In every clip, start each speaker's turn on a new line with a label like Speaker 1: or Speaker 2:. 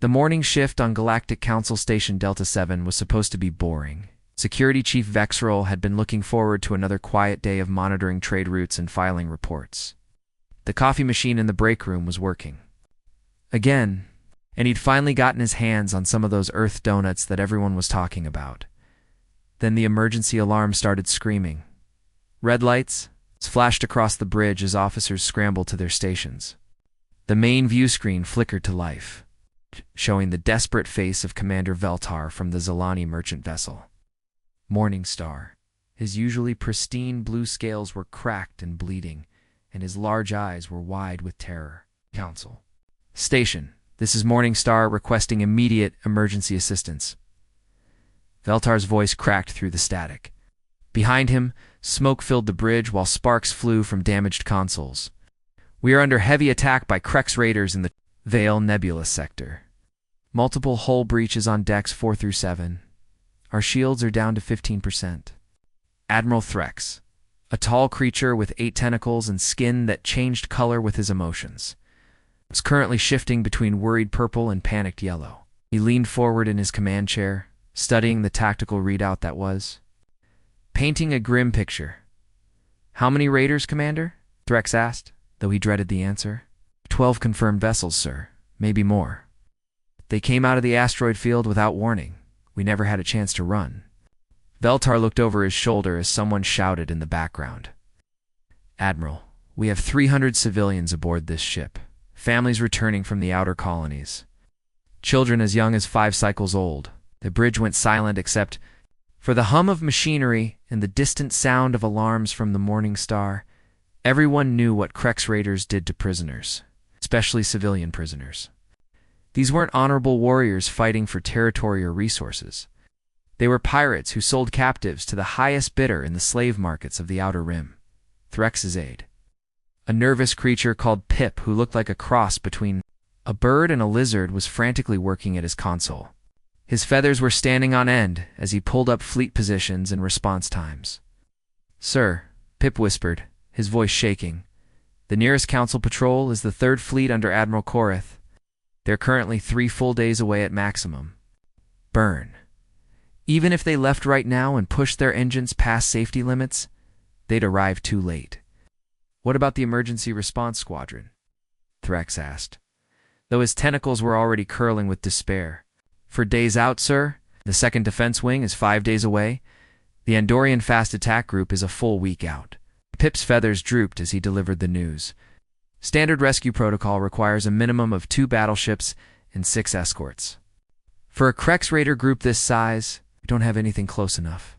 Speaker 1: The morning shift on Galactic Council Station Delta 7 was supposed to be boring. Security Chief Vexrol had been looking forward to another quiet day of monitoring trade routes and filing reports. The coffee machine in the break room was working again, and he'd finally gotten his hands on some of those Earth donuts that everyone was talking about. Then the emergency alarm started screaming. Red lights flashed across the bridge as officers scrambled to their stations. The main view screen flickered to life, showing the desperate face of Commander Veltar from the Zalani merchant vessel. Morning Star. His usually pristine blue scales were cracked and bleeding, and his large eyes were wide with terror. Council. Station. This is Morning Star requesting immediate emergency assistance. Veltar's voice cracked through the static. Behind him, smoke filled the bridge while sparks flew from damaged consoles. We are under heavy attack by Krex raiders in the Vale Nebula sector. Multiple hull breaches on decks 4 through 7. Our shields are down to 15%. Admiral Threx, a tall creature with 8 tentacles and skin that changed color with his emotions, was currently shifting between worried purple and panicked yellow. He leaned forward in his command chair, studying the tactical readout that was painting a grim picture. How many raiders, Commander? Threx asked, though he dreaded the answer. 12 confirmed vessels, sir. Maybe more. They came out of the asteroid field without warning. We never had a chance to run. Veltar looked over his shoulder as someone shouted in the background. Admiral, we have 300 civilians aboard this ship. Families returning from the outer colonies. Children as young as 5 cycles old. The bridge went silent except for the hum of machinery and the distant sound of alarms from the Morning Star. Everyone knew what Krex raiders did to prisoners, especially civilian prisoners. These weren't honorable warriors fighting for territory or resources. They were pirates who sold captives to the highest bidder in the slave markets of the Outer Rim, Threx's aid. A nervous creature called Pip, who looked like a cross between a bird and a lizard, was frantically working at his console. His feathers were standing on end as he pulled up fleet positions and response times. Sir, Pip whispered, his voice shaking. The nearest council patrol is the 3rd Fleet under Admiral Korith. They're currently 3 full days away at maximum. Burn. Even if they left right now and pushed their engines past safety limits, they'd arrive too late. What about the emergency response squadron? Threx asked, though his tentacles were already curling with despair. For days out, sir. The 2nd Defense Wing is 5 days away. The Andorian Fast Attack Group is a full week out. Pip's feathers drooped as he delivered the news. Standard rescue protocol requires a minimum of 2 battleships and 6 escorts. For a Krex raider group this size, we don't have anything close enough.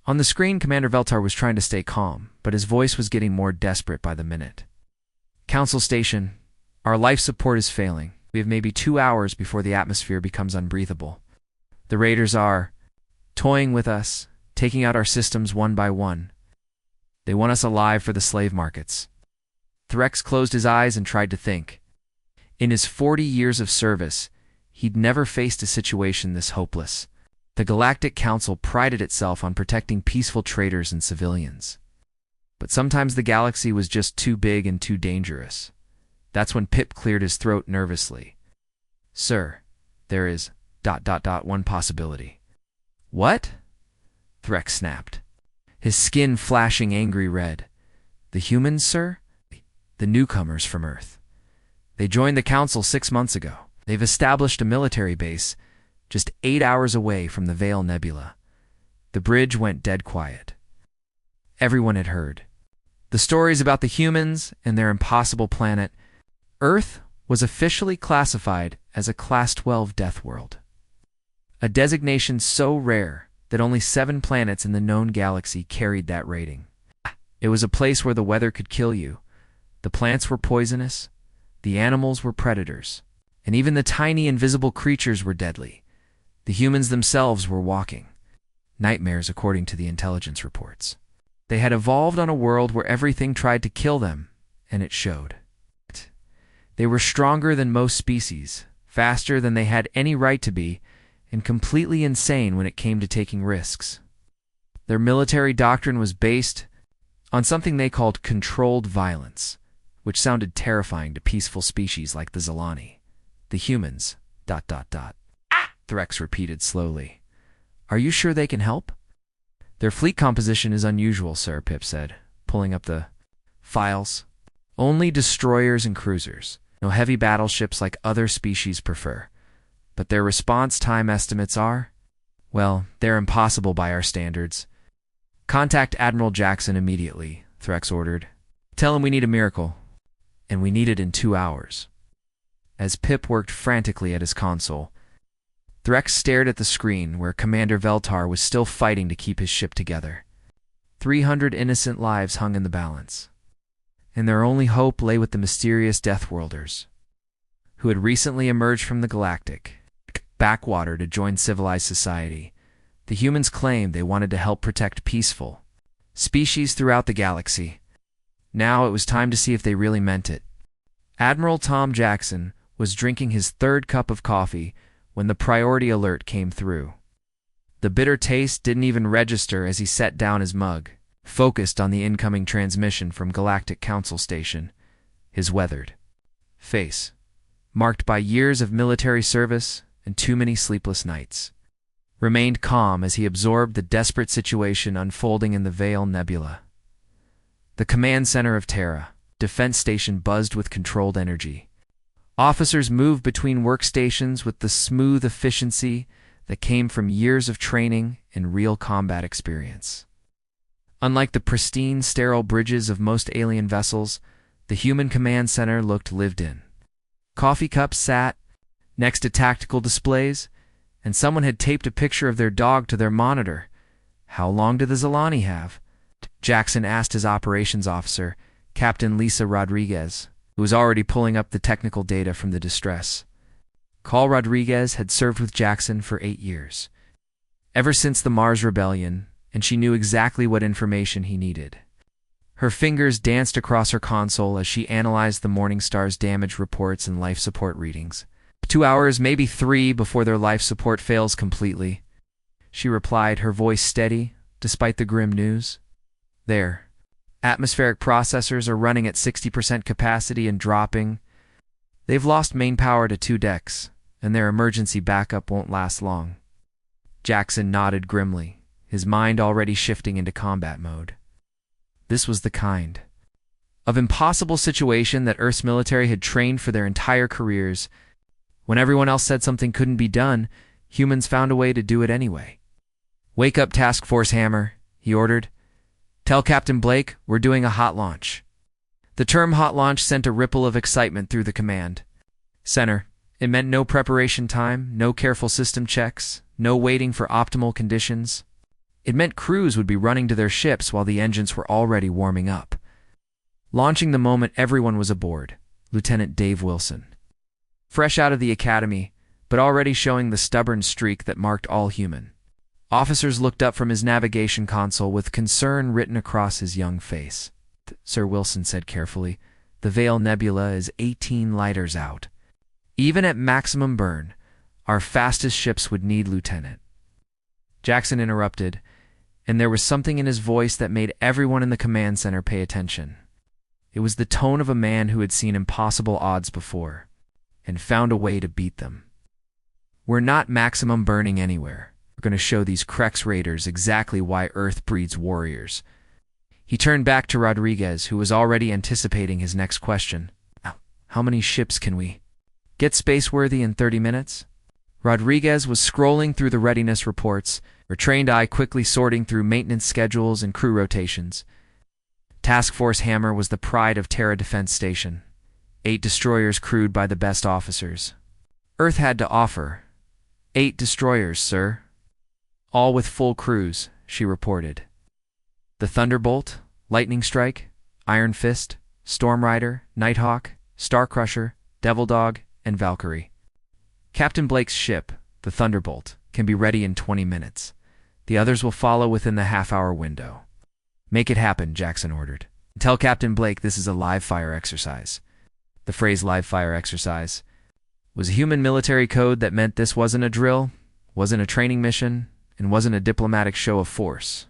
Speaker 1: On the screen, Commander Veltar was trying to stay calm, but his voice was getting more desperate by the minute. Council Station, our life support is failing. We have maybe 2 hours before the atmosphere becomes unbreathable. The raiders are toying with us, taking out our systems one by one. They want us alive for the slave markets. Threx closed his eyes and tried to think. In his 40 years of service, he'd never faced a situation this hopeless. The Galactic Council prided itself on protecting peaceful traders and civilians. But sometimes the galaxy was just too big and too dangerous. That's when Pip cleared his throat nervously. Sir, there is ... one possibility. What? Threx snapped, his skin flashing angry red. The humans, sir? The newcomers from Earth. They joined the Council 6 months ago. They've established a military base just 8 hours away from the Vale Nebula. The bridge went dead quiet. Everyone had heard the stories about the humans and their impossible planet. Earth was officially classified as a Class 12 death world, a designation so rare that only 7 planets in the known galaxy carried that rating. It was a place where the weather could kill you, the plants were poisonous, the animals were predators, and even the tiny invisible creatures were deadly. The humans themselves were walking nightmares according to the intelligence reports. They had evolved on a world where everything tried to kill them, and it showed. They were stronger than most species, faster than they had any right to be, and completely insane when it came to taking risks. Their military doctrine was based on something they called controlled violence, which sounded terrifying to peaceful species like the Zalani. The humans ... Threx repeated slowly. Are you sure they can help? Their fleet composition is unusual, sir, Pip said, pulling up the files. Only destroyers and cruisers. No heavy battleships like other species prefer. But their response time estimates are? Well, they're impossible by our standards. Contact Admiral Jackson immediately, Threx ordered. Tell him we need a miracle. And we need it in 2 hours. As Pip worked frantically at his console, Threx stared at the screen where Commander Veltar was still fighting to keep his ship together. 300 innocent lives hung in the balance. And their only hope lay with the mysterious Deathworlders, who had recently emerged from the galactic backwater to join civilized society. The humans claimed they wanted to help protect peaceful species throughout the galaxy. Now it was time to see if they really meant it. Admiral Tom Jackson was drinking his 3rd cup of coffee when the priority alert came through. The bitter taste didn't even register as he set down his mug, focused on the incoming transmission from Galactic Council Station. His weathered face, marked by years of military service and too many sleepless nights, remained calm as he absorbed the desperate situation unfolding in the Veil Nebula. The command center of Terra Defense Station buzzed with controlled energy. Officers moved between workstations with the smooth efficiency that came from years of training and real combat experience. Unlike the pristine, sterile bridges of most alien vessels, the human command center looked lived in. Coffee cups sat next to tactical displays, and someone had taped a picture of their dog to their monitor. How long do the Zilani have? Jackson asked his operations officer, Captain Lisa Rodriguez, who was already pulling up the technical data from the distress. Call Rodriguez had served with Jackson for 8 years, ever since the Mars Rebellion, and she knew exactly what information he needed. Her fingers danced across her console as she analyzed the Morningstar's damage reports and life support readings. 2 hours, maybe 3, before their life support fails completely, she replied, her voice steady, despite the grim news. Their atmospheric processors are running at 60% capacity and dropping. They've lost main power to 2 decks, and their emergency backup won't last long. Jackson nodded grimly, his mind already shifting into combat mode. This was the kind of impossible situation that Earth's military had trained for their entire careers. When everyone else said something couldn't be done, humans found a way to do it anyway. Wake up, Task Force Hammer, he ordered. Tell Captain Blake we're doing a hot launch. The term hot launch sent a ripple of excitement through the command center. It meant no preparation time, no careful system checks, no waiting for optimal conditions. It meant crews would be running to their ships while the engines were already warming up. Launching the moment everyone was aboard, Lieutenant Dave Wilson. Fresh out of the academy, but already showing the stubborn streak that marked all human. Officers looked up from his navigation console with concern written across his young face. Sir Wilson said carefully, the Veil Nebula is 18 lighters out. Even at maximum burn, our fastest ships would need Lieutenant. Jackson interrupted, and there was something in his voice that made everyone in the command center pay attention. It was the tone of a man who had seen impossible odds before, and found a way to beat them. We're not maximum burning anywhere. We're going to show these Krex Raiders exactly why Earth breeds warriors. He turned back to Rodriguez, who was already anticipating his next question. How many ships can we get space-worthy in 30 minutes? Rodriguez was scrolling through the readiness reports, her trained eye quickly sorting through maintenance schedules and crew rotations. Task Force Hammer was the pride of Terra Defense Station. 8 destroyers crewed by the best officers. Earth had to offer 8 destroyers, sir. All with full crews, she reported. The Thunderbolt, Lightning Strike, Iron Fist, Storm Rider, Nighthawk, Starcrusher, Devil Dog, and Valkyrie. Captain Blake's ship, the Thunderbolt, can be ready in 20 minutes. The others will follow within the half-hour window. Make it happen, Jackson ordered. Tell Captain Blake this is a live-fire exercise. The phrase live-fire exercise was a human military code that meant this wasn't a drill, wasn't a training mission, and wasn't a diplomatic show of force.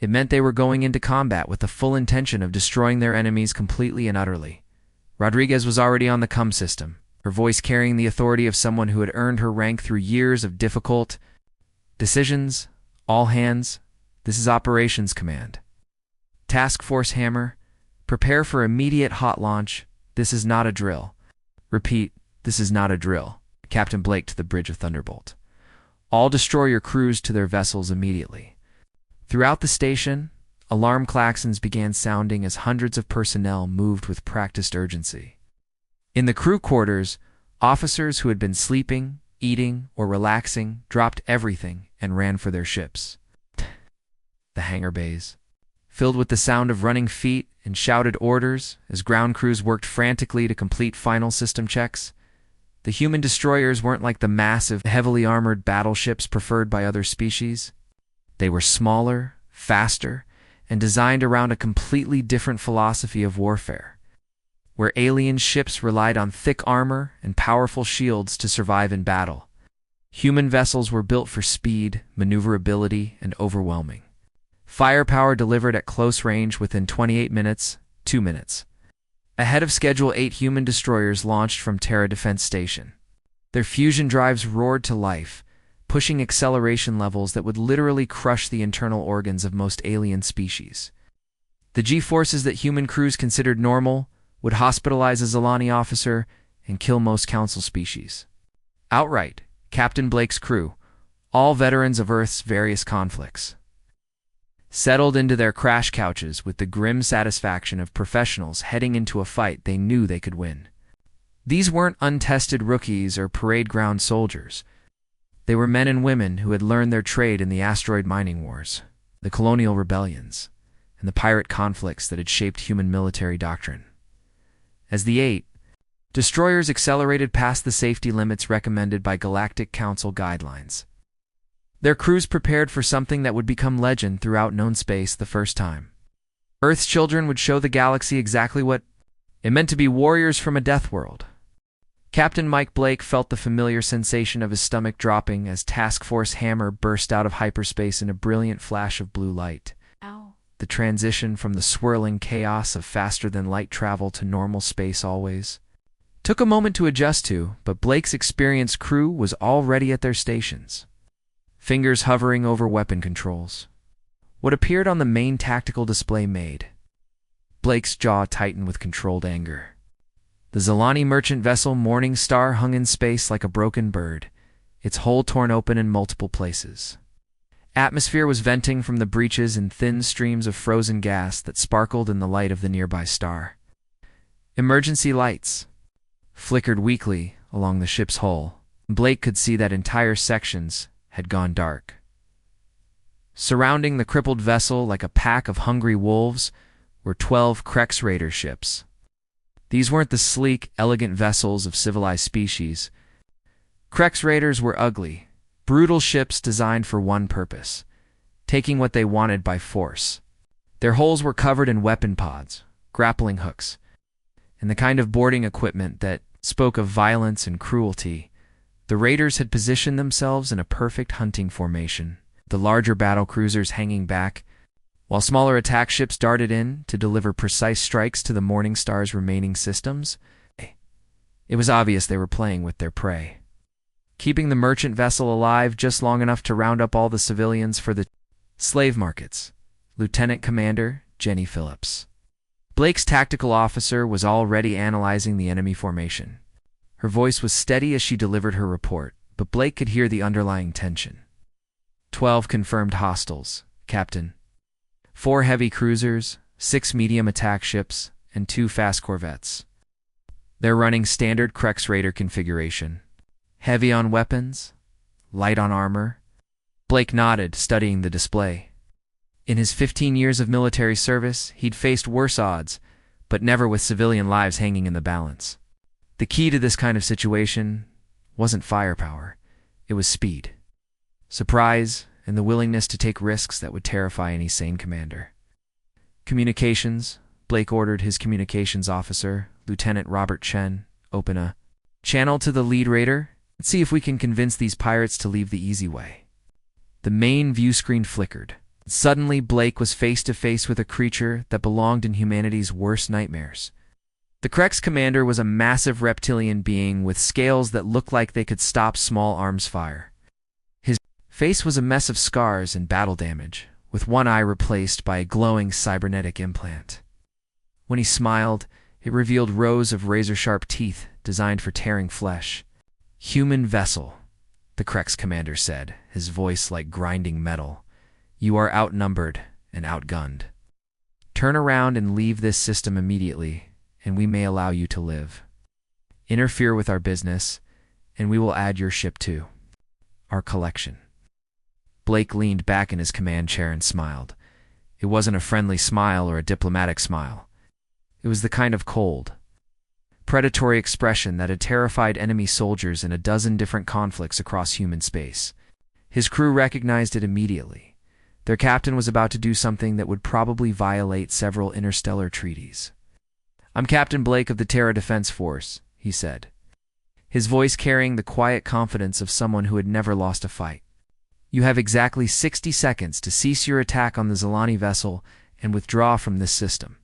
Speaker 1: It meant they were going into combat with the full intention of destroying their enemies completely and utterly. Rodriguez was already on the CUM system, her voice carrying the authority of someone who had earned her rank through years of difficult decisions. All hands, this is Operations Command. Task Force Hammer, prepare for immediate hot launch. This is not a drill. Repeat, this is not a drill. Captain Blake to the bridge of Thunderbolt. All destroyer crews to their vessels immediately. Throughout the station, alarm klaxons began sounding as hundreds of personnel moved with practiced urgency. In the crew quarters, officers who had been sleeping, eating, or relaxing dropped everything and ran for their ships. The hangar bays, filled with the sound of running feet and shouted orders as ground crews worked frantically to complete final system checks. The human destroyers weren't like the massive, heavily armored battleships preferred by other species. They were smaller, faster, and designed around a completely different philosophy of warfare, where alien ships relied on thick armor and powerful shields to survive in battle. Human vessels were built for speed, maneuverability, and overwhelming firepower delivered at close range within 28 minutes, 2 minutes. Ahead of schedule, 8 human destroyers launched from Terra Defense Station. Their fusion drives roared to life, pushing acceleration levels that would literally crush the internal organs of most alien species. The G-forces that human crews considered normal would hospitalize a Zilani officer and kill most Council species. Outright, Captain Blake's crew, all veterans of Earth's various conflicts, settled into their crash couches with the grim satisfaction of professionals heading into a fight they knew they could win. These weren't untested rookies or parade ground soldiers. They were men and women who had learned their trade in the asteroid mining wars, the colonial rebellions, and the pirate conflicts that had shaped human military doctrine. As the 8 destroyers accelerated past the safety limits recommended by Galactic Council guidelines, their crews prepared for something that would become legend throughout known space the first time. Earth's children would show the galaxy exactly what it meant to be warriors from a death world. Captain Mike Blake felt the familiar sensation of his stomach dropping as Task Force Hammer burst out of hyperspace in a brilliant flash of blue light.
Speaker 2: Ow.
Speaker 1: The transition from the swirling chaos of faster-than-light travel to normal space always took a moment to adjust to, but Blake's experienced crew was already at their stations, fingers hovering over weapon controls. What appeared on the main tactical display made Blake's jaw tighten with controlled anger. The Zilani merchant vessel Morning Star hung in space like a broken bird, its hull torn open in multiple places. Atmosphere was venting from the breaches in thin streams of frozen gas that sparkled in the light of the nearby star. Emergency lights flickered weakly along the ship's hull. Blake could see that entire sections had gone dark. Surrounding the crippled vessel like a pack of hungry wolves were 12 Krex Raider ships. These weren't the sleek, elegant vessels of civilized species. Krex Raiders were ugly, brutal ships designed for one purpose: taking what they wanted by force. Their hulls were covered in weapon pods, grappling hooks, and the kind of boarding equipment that spoke of violence and cruelty. The Raiders had positioned themselves in a perfect hunting formation, the larger battle cruisers hanging back, while smaller attack ships darted in to deliver precise strikes to the Morning Star's remaining systems. It was obvious they were playing with their prey, keeping the merchant vessel alive just long enough to round up all the civilians for the slave markets. Lieutenant Commander Jenny Phillips, Blake's tactical officer, was already analyzing the enemy formation. Her voice was steady as she delivered her report, but Blake could hear the underlying tension. 12 confirmed hostiles, Captain. 4 heavy cruisers, 6 medium attack ships, and 2 fast corvettes. They're running standard Krex Raider configuration. Heavy on weapons, light on armor. Blake nodded, studying the display. In his 15 years of military service, he'd faced worse odds, but never with civilian lives hanging in the balance. The key to this kind of situation wasn't firepower, it was speed, surprise, and the willingness to take risks that would terrify any sane commander. Communications, Blake ordered his communications officer, Lieutenant Robert Chen, open a channel to the lead raider. Let's see if we can convince these pirates to leave the easy way. The main view screen flickered. Suddenly, Blake was face to face with a creature that belonged in humanity's worst nightmares. The Krex commander was a massive reptilian being with scales that looked like they could stop small arms fire. His face was a mess of scars and battle damage, with one eye replaced by a glowing cybernetic implant. When he smiled, it revealed rows of razor-sharp teeth designed for tearing flesh. "Human vessel," the Krex commander said, his voice like grinding metal. "You are outnumbered and outgunned. Turn around and leave this system immediately, and we may allow you to live. Interfere with our business, and we will add your ship to our collection." Blake leaned back in his command chair and smiled. It wasn't a friendly smile or a diplomatic smile. It was the kind of cold, predatory expression that had terrified enemy soldiers in a dozen different conflicts across human space. His crew recognized it immediately. Their captain was about to do something that would probably violate several interstellar treaties. "I'm Captain Blake of the Terra Defense Force," he said, his voice carrying the quiet confidence of someone who had never lost a fight. "You have exactly 60 seconds to cease your attack on the Zilani vessel and withdraw from this system,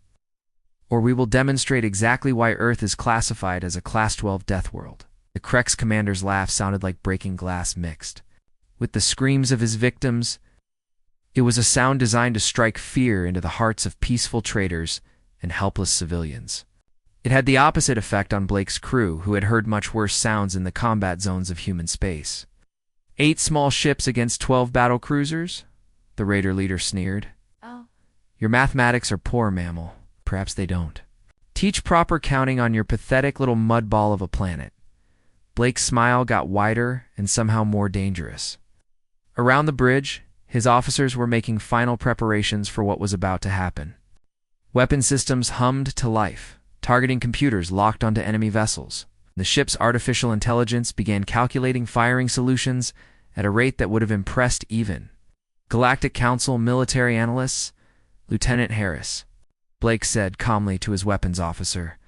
Speaker 1: or we will demonstrate exactly why Earth is classified as a Class 12 death world." The Krex commander's laugh sounded like breaking glass mixed with the screams of his victims. It was a sound designed to strike fear into the hearts of peaceful traders and helpless civilians. It had the opposite effect on Blake's crew, who had heard much worse sounds in the combat zones of human space. 8 small ships against 12 battle cruisers? The raider leader sneered.
Speaker 2: "Oh,
Speaker 1: "Your mathematics are poor, mammal. Perhaps they don't. Teach proper counting on your pathetic little mud ball of a planet." Blake's smile got wider and somehow more dangerous. Around the bridge, his officers were making final preparations for what was about to happen. Weapon systems hummed to life, targeting computers locked onto enemy vessels. The ship's artificial intelligence began calculating firing solutions at a rate that would have impressed even Galactic Council military analysts. "Lieutenant Harris," Blake said calmly to his weapons officer,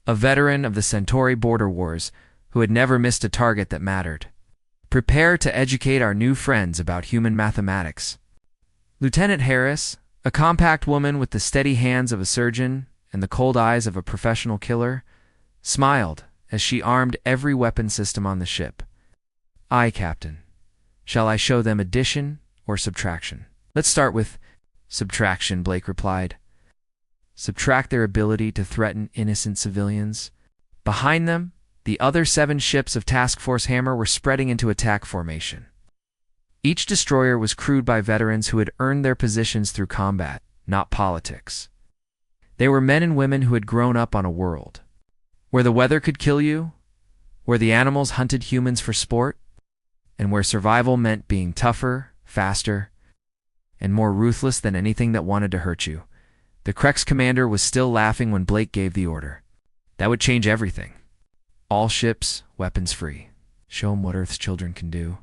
Speaker 1: a veteran of the Centauri border wars who had never missed a target that mattered. "Prepare to educate our new friends about human mathematics." Lieutenant Harris, a compact woman with the steady hands of a surgeon and the cold eyes of a professional killer, smiled as she armed every weapon system on the ship. "Aye, Captain. Shall I show them addition or subtraction?" "Let's start with subtraction," Blake replied. "Subtract their ability to threaten innocent civilians." Behind them, the other 7 ships of Task Force Hammer were spreading into attack formation. Each destroyer was crewed by veterans who had earned their positions through combat, not politics. They were men and women who had grown up on a world where the weather could kill you, where the animals hunted humans for sport, and where survival meant being tougher, faster, and more ruthless than anything that wanted to hurt you. The Krex commander was still laughing when Blake gave the order. That would change everything. All ships, weapons free. Show them what Earth's children can do.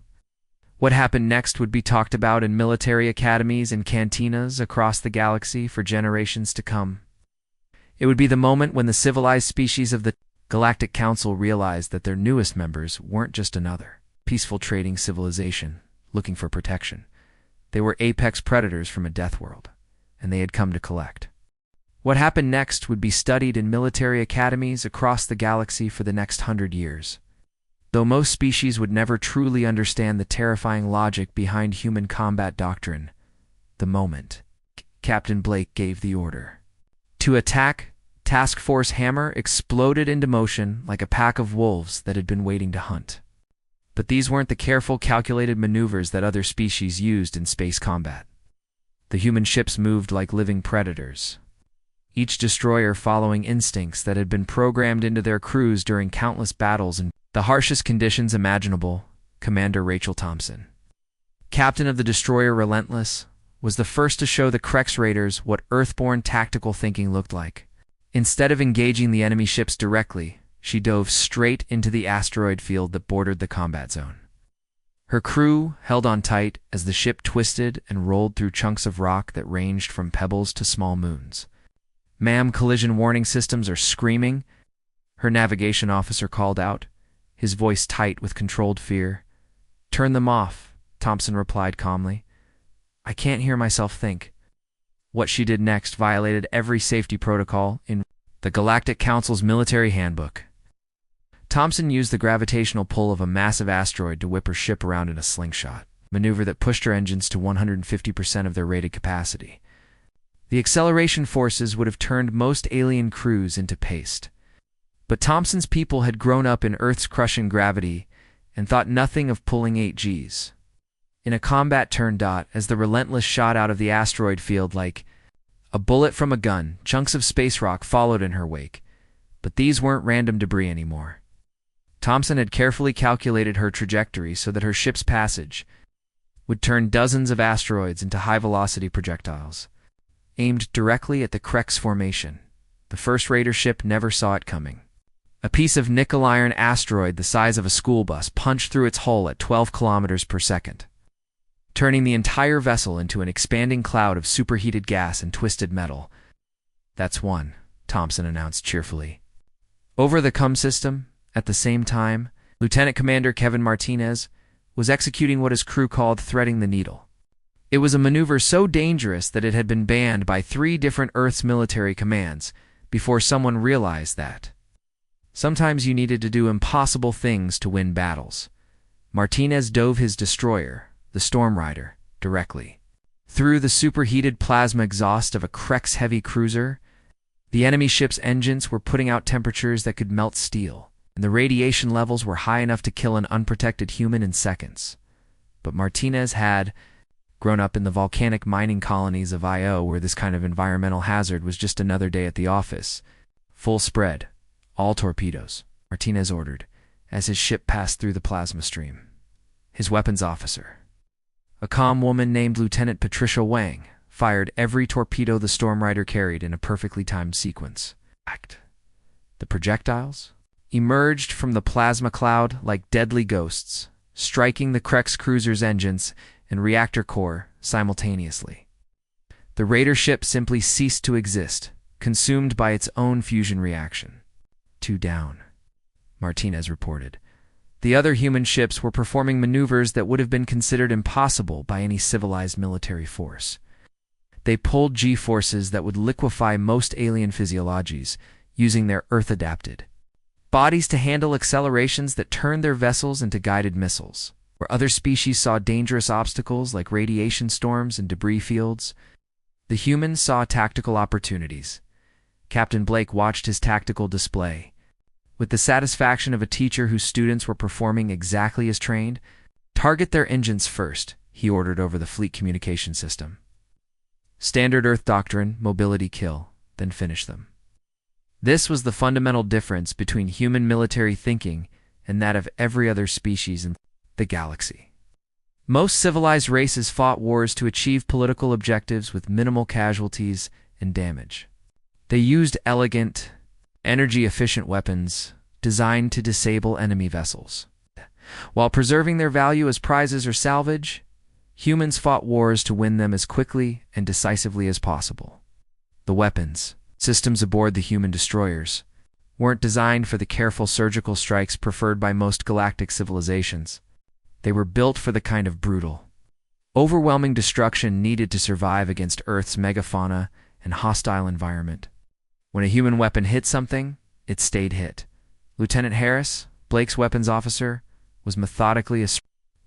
Speaker 1: What happened next would be talked about in military academies and cantinas across the galaxy for generations to come. It would be the moment when the civilized species of the Galactic Council realized that their newest members weren't just another peaceful trading civilization looking for protection. They were apex predators from a death world, and they had come to collect. What happened next would be studied in military academies across the galaxy for the next 100 years. Though most species would never truly understand the terrifying logic behind human combat doctrine, the moment Captain Blake gave the order to attack, Task Force Hammer exploded into motion like a pack of wolves that had been waiting to hunt. But these weren't the careful, calculated maneuvers that other species used in space combat. The human ships moved like living predators, each destroyer following instincts that had been programmed into their crews during countless battles in the harshest conditions imaginable. Commander Rachel Thompson, captain of the destroyer Relentless, was the first to show the Krex Raiders what Earthborn tactical thinking looked like. Instead of engaging the enemy ships directly, she dove straight into the asteroid field that bordered the combat zone. Her crew held on tight as the ship twisted and rolled through chunks of rock that ranged from pebbles to small moons. "Ma'am, collision warning systems are screaming," her navigation officer called out, his voice tight with controlled fear. "Turn them off," Thompson replied calmly. "I can't hear myself think." What she did next violated every safety protocol in The Galactic Council's Military Handbook. Thompson used the gravitational pull of a massive asteroid to whip her ship around in a slingshot, maneuver that pushed her engines to 150% of their rated capacity. The acceleration forces would have turned most alien crews into paste. But Thompson's people had grown up in Earth's crushing gravity and thought nothing of pulling 8Gs. In a combat turn dot, as the Relentless shot out of the asteroid field like a bullet from a gun, chunks of space rock followed in her wake. But these weren't random debris anymore. Thompson had carefully calculated her trajectory so that her ship's passage would turn dozens of asteroids into high-velocity projectiles, aimed directly at the Krex formation. The first Raider ship never saw it coming. A piece of nickel-iron asteroid the size of a school bus punched through its hull at 12 kilometers per second, turning the entire vessel into an expanding cloud of superheated gas and twisted metal. "That's one," Thompson announced cheerfully. Over the CUM system, at the same time, Lieutenant Commander Kevin Martinez was executing what his crew called threading the needle. It was a maneuver so dangerous that it had been banned by 3 different Earth's military commands before someone realized that sometimes you needed to do impossible things to win battles. Martinez dove his destroyer, the Storm Rider, directly through the superheated plasma exhaust of a Krex heavy cruiser. The enemy ship's engines were putting out temperatures that could melt steel, and the radiation levels were high enough to kill an unprotected human in seconds. But Martinez had grown up in the volcanic mining colonies of Io, where this kind of environmental hazard was just another day at the office. "Full spread. All torpedoes," Martinez ordered, as his ship passed through the plasma stream. His weapons officer, a calm woman named Lieutenant Patricia Wang, fired every torpedo the Storm Rider carried in a perfectly timed sequence. The projectiles emerged from the plasma cloud like deadly ghosts, striking the Krex cruiser's engines and reactor core simultaneously. The Raider ship simply ceased to exist, consumed by its own fusion reaction. 2 down, Martinez reported. The other human ships were performing maneuvers that would have been considered impossible by any civilized military force. They pulled G-forces that would liquefy most alien physiologies, using their Earth-adapted bodies to handle accelerations that turned their vessels into guided missiles. Where other species saw dangerous obstacles like radiation storms and debris fields, the humans saw tactical opportunities. Captain Blake watched his tactical display with the satisfaction of a teacher whose students were performing exactly as trained. "Target their engines first," he ordered over the fleet communication system. Standard Earth doctrine, mobility kill, then finish them. This was the fundamental difference between human military thinking and that of every other species in the galaxy. Most civilized races fought wars to achieve political objectives with minimal casualties and damage. They used elegant, energy-efficient weapons designed to disable enemy vessels. While preserving their value as prizes or salvage, humans fought wars to win them as quickly and decisively as possible. The weapons, systems aboard the human destroyers, weren't designed for the careful surgical strikes preferred by most galactic civilizations. They were built for the kind of brutal, overwhelming destruction needed to survive against Earth's megafauna and hostile environment. When a human weapon hit something, it stayed hit. Lieutenant Harris, Blake's weapons officer, was methodically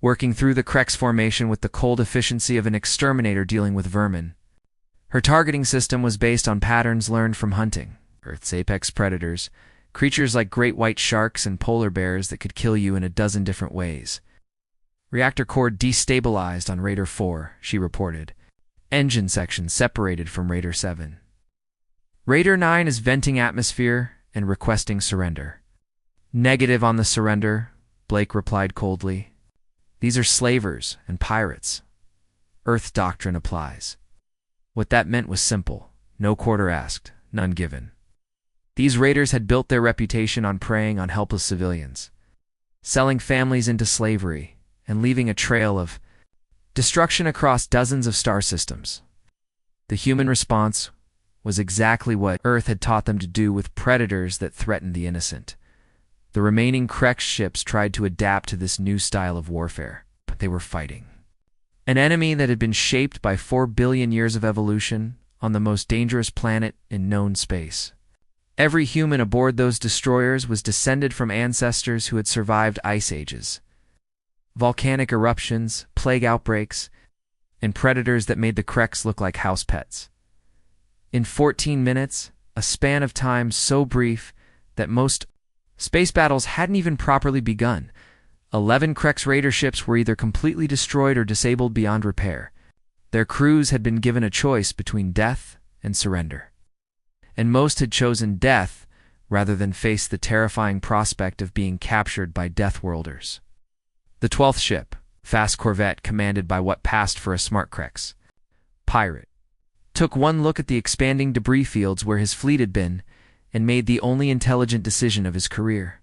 Speaker 1: working through the Krex formation with the cold efficiency of an exterminator dealing with vermin. Her targeting system was based on patterns learned from hunting Earth's apex predators, creatures like great white sharks and polar bears that could kill you in a dozen different ways. "Reactor core destabilized on Raider 4, she reported. Engine section separated from Raider 7. Raider 9 is venting atmosphere and requesting surrender. "Negative on the surrender," Blake replied coldly. "These are slavers and pirates. Earth doctrine applies." What that meant was simple. No quarter asked, none given. These raiders had built their reputation on preying on helpless civilians, selling families into slavery, and leaving a trail of destruction across dozens of star systems. The human response was exactly what Earth had taught them to do with predators that threatened the innocent. The remaining Krex ships tried to adapt to this new style of warfare, but they were fighting an enemy that had been shaped by 4 billion years of evolution on the most dangerous planet in known space. Every human aboard those destroyers was descended from ancestors who had survived ice ages, volcanic eruptions, plague outbreaks, and predators that made the Kreks look like house pets. In 14 minutes, a span of time so brief that most space battles hadn't even properly begun, 11 Kreks raider ships were either completely destroyed or disabled beyond repair. Their crews had been given a choice between death and surrender. And most had chosen death rather than face the terrifying prospect of being captured by Deathworlders. The 12th ship, fast corvette commanded by what passed for a smart Kreks pirate, took one look at the expanding debris fields where his fleet had been and made the only intelligent decision of his career.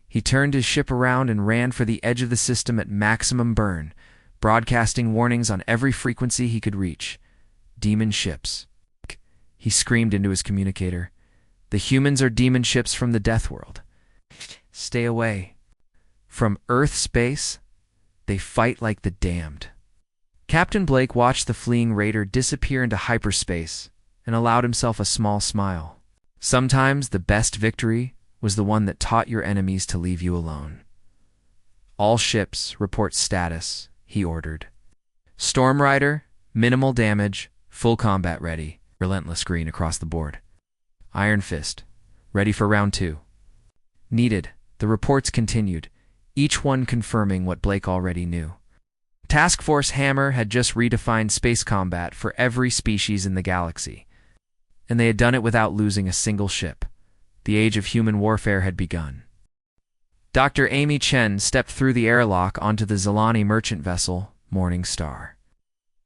Speaker 1: He turned his ship around and ran for the edge of the system at maximum burn, broadcasting warnings on every frequency he could reach. Demon ships. He screamed into his communicator. The humans are demon ships from the Death World. Stay away. From Earth space, they fight like the damned. Captain Blake watched the fleeing raider disappear into hyperspace and allowed himself a small smile. Sometimes the best victory was the one that taught your enemies to leave you alone. All ships report status, he ordered. Storm Rider, minimal damage, full combat ready. Relentless green across the board. Iron Fist, ready for round 2. Needed, the reports continued, each one confirming what Blake already knew. Task Force Hammer had just redefined space combat for every species in the galaxy, and they had done it without losing a single ship. The age of human warfare had begun. Dr. Amy Chen stepped through the airlock onto the Zilani merchant vessel, Morning Star.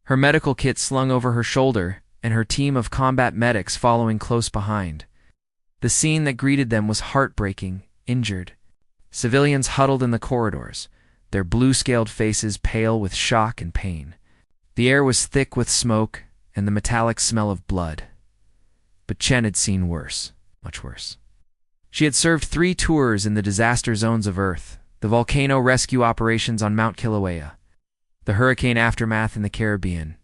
Speaker 1: Her medical kit slung over her shoulder, and her team of combat medics following close behind. The scene that greeted them was heartbreaking, injured. Civilians huddled in the corridors, their blue-scaled faces pale with shock and pain. The air was thick with smoke and the metallic smell of blood. But Chen had seen worse, much worse. She had served 3 tours in the disaster zones of Earth, the volcano rescue operations on Mount Kilauea, the hurricane aftermath in the Caribbean,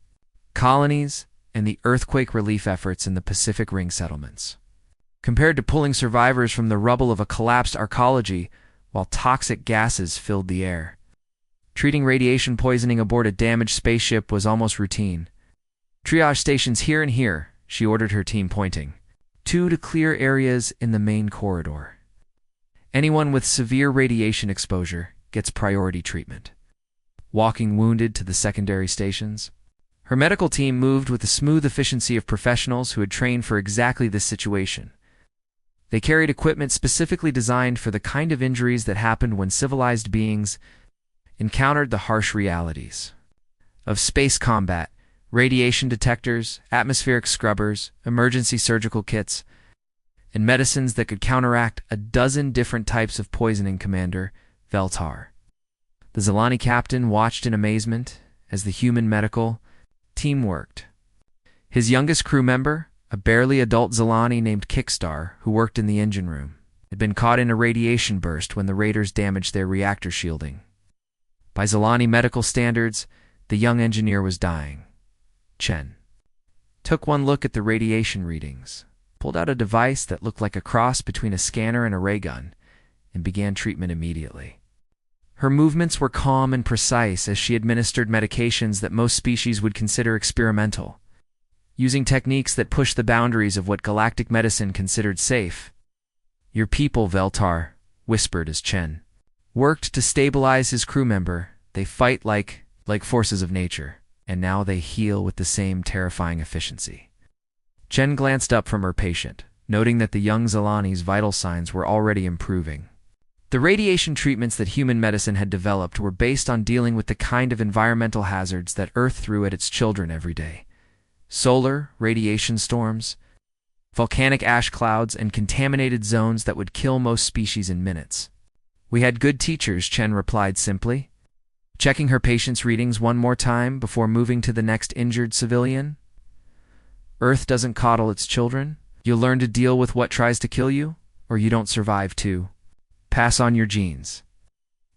Speaker 1: colonies, and the earthquake relief efforts in the Pacific Ring settlements. Compared to pulling survivors from the rubble of a collapsed arcology while toxic gases filled the air, treating radiation poisoning aboard a damaged spaceship was almost routine. Triage stations here and here, she ordered her team, pointing. 2 to clear areas in the main corridor. Anyone with severe radiation exposure gets priority treatment. Walking wounded to the secondary stations. Her medical team moved with the smooth efficiency of professionals who had trained for exactly this situation. They carried equipment specifically designed for the kind of injuries that happened when civilized beings encountered the harsh realities of space combat, radiation detectors, atmospheric scrubbers, emergency surgical kits, and medicines that could counteract a dozen different types of poisoning. Commander Veltar, the Zilani captain, watched in amazement as the human medical team worked. His youngest crew member, a barely adult Zilani named Kickstar, who worked in the engine room, had been caught in a radiation burst when the raiders damaged their reactor shielding. By Zilani medical standards, the young engineer was dying. Chen took one look at the radiation readings, pulled out a device that looked like a cross between a scanner and a ray gun, and began treatment immediately. Her movements were calm and precise as she administered medications that most species would consider experimental, using techniques that pushed the boundaries of what galactic medicine considered safe. Your people, Veltar, whispered as Chen worked to stabilize his crew member. They fight like forces of nature, and now they heal with the same terrifying efficiency. Chen glanced up from her patient, noting that the young Zilani's vital signs were already improving. The radiation treatments that human medicine had developed were based on dealing with the kind of environmental hazards that Earth threw at its children every day. Solar radiation storms, volcanic ash clouds, and contaminated zones that would kill most species in minutes. We had good teachers, Chen replied simply, checking her patient's readings one more time before moving to the next injured civilian. Earth doesn't coddle its children. You learn to deal with what tries to kill you, or you don't survive too. Pass on your genes.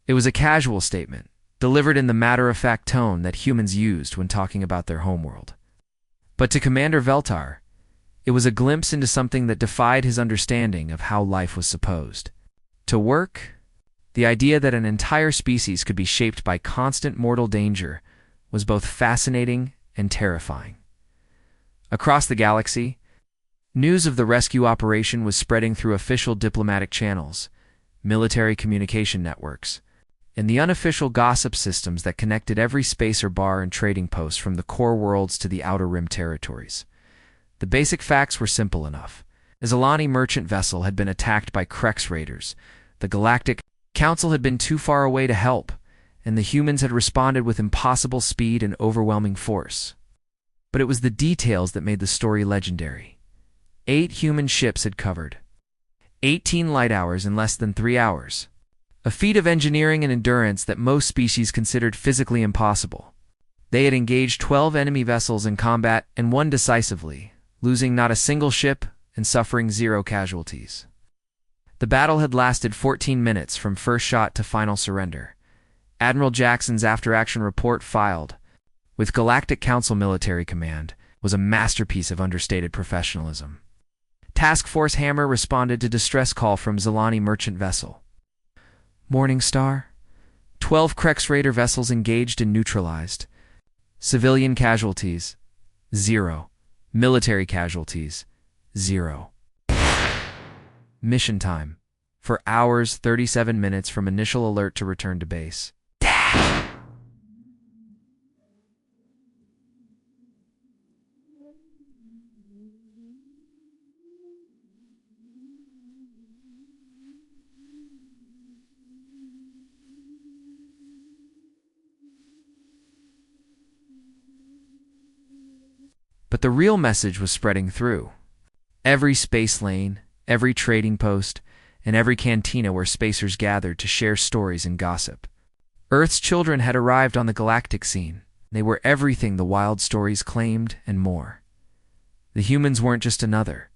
Speaker 1: It was a casual statement, delivered in the matter-of-fact tone that humans used when talking about their homeworld. But to Commander Veltar, It was a glimpse into something that defied his understanding of how life was supposed to work. The idea that an entire species could be shaped by constant mortal danger was both fascinating and terrifying. Across the galaxy, news of the rescue operation was spreading through official diplomatic channels, military communication networks, and the unofficial gossip systems that connected every spacer bar and trading post from the core worlds to the outer rim territories. The basic facts were simple enough. A Zalani merchant vessel had been attacked by Krex raiders. The Galactic Council had been too far away to help, and the humans had responded with impossible speed and overwhelming force. But it was the details that made the story legendary. 8 human ships had covered 18 light hours in less than 3 hours, a feat of engineering and endurance that most species considered physically impossible. They had engaged 12 enemy vessels in combat and won decisively, losing not a single ship and suffering 0 casualties. The battle had lasted 14 minutes from first shot to final surrender. Admiral Jackson's after-action report filed with Galactic Council Military Command was a masterpiece of understated professionalism. Task Force Hammer responded to distress call from Zalani merchant vessel. Morning Star. 12 Krex Raider vessels engaged and neutralized. Civilian casualties, 0. Military casualties, 0. Mission time. 4 hours, 37 minutes from initial alert to return to base. But the real message was spreading through every space lane, every trading post, and every cantina where spacers gathered to share stories and gossip. Earth's children had arrived on the galactic scene. They were everything the wild stories claimed and more. The humans weren't just another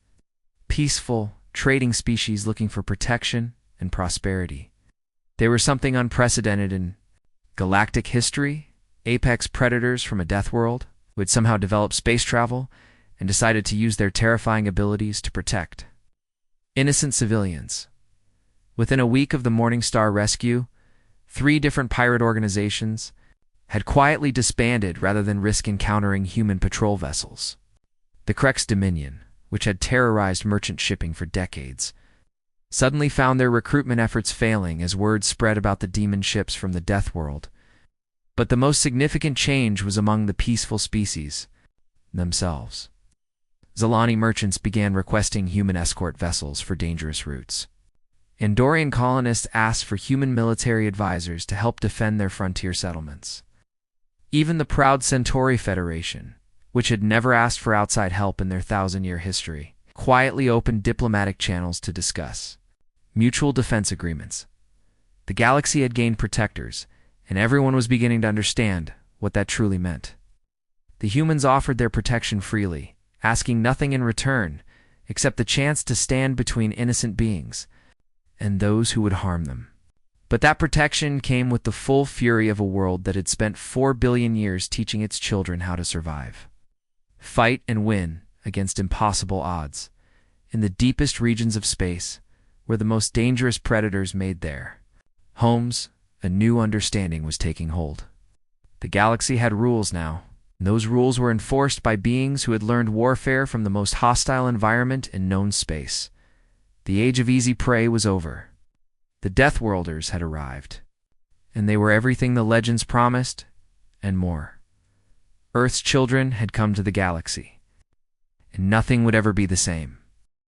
Speaker 1: peaceful, trading species looking for protection and prosperity. They were something unprecedented in galactic history, apex predators from a death world who had somehow developed space travel and decided to use their terrifying abilities to protect innocent civilians. Within a week of the Morning Star rescue, 3 different pirate organizations had quietly disbanded rather than risk encountering human patrol vessels. The Krex Dominion, which had terrorized merchant shipping for decades, suddenly found their recruitment efforts failing as word spread about the demon ships from the Death World. But the most significant change was among the peaceful species themselves. Zalani merchants began requesting human escort vessels for dangerous routes. Andorian colonists asked for human military advisors to help defend their frontier settlements. Even the proud Centauri Federation, which had never asked for outside help in their 1,000-year history, quietly opened diplomatic channels to discuss mutual defense agreements. The galaxy had gained protectors, and everyone was beginning to understand what that truly meant. The humans offered their protection freely, asking nothing in return except the chance to stand between innocent beings and those who would harm them. But that protection came with the full fury of a world that had spent 4 billion years teaching its children how to survive, fight and win against impossible odds in the deepest regions of space where the most dangerous predators made their homes. A new understanding was taking hold. The galaxy had rules now, and those rules were enforced by beings who had learned warfare from the most hostile environment in known space. The age of easy prey was over. The Deathworlders had arrived, and they were everything the legends promised, and more. Earth's children had come to the galaxy, and nothing would ever be the same.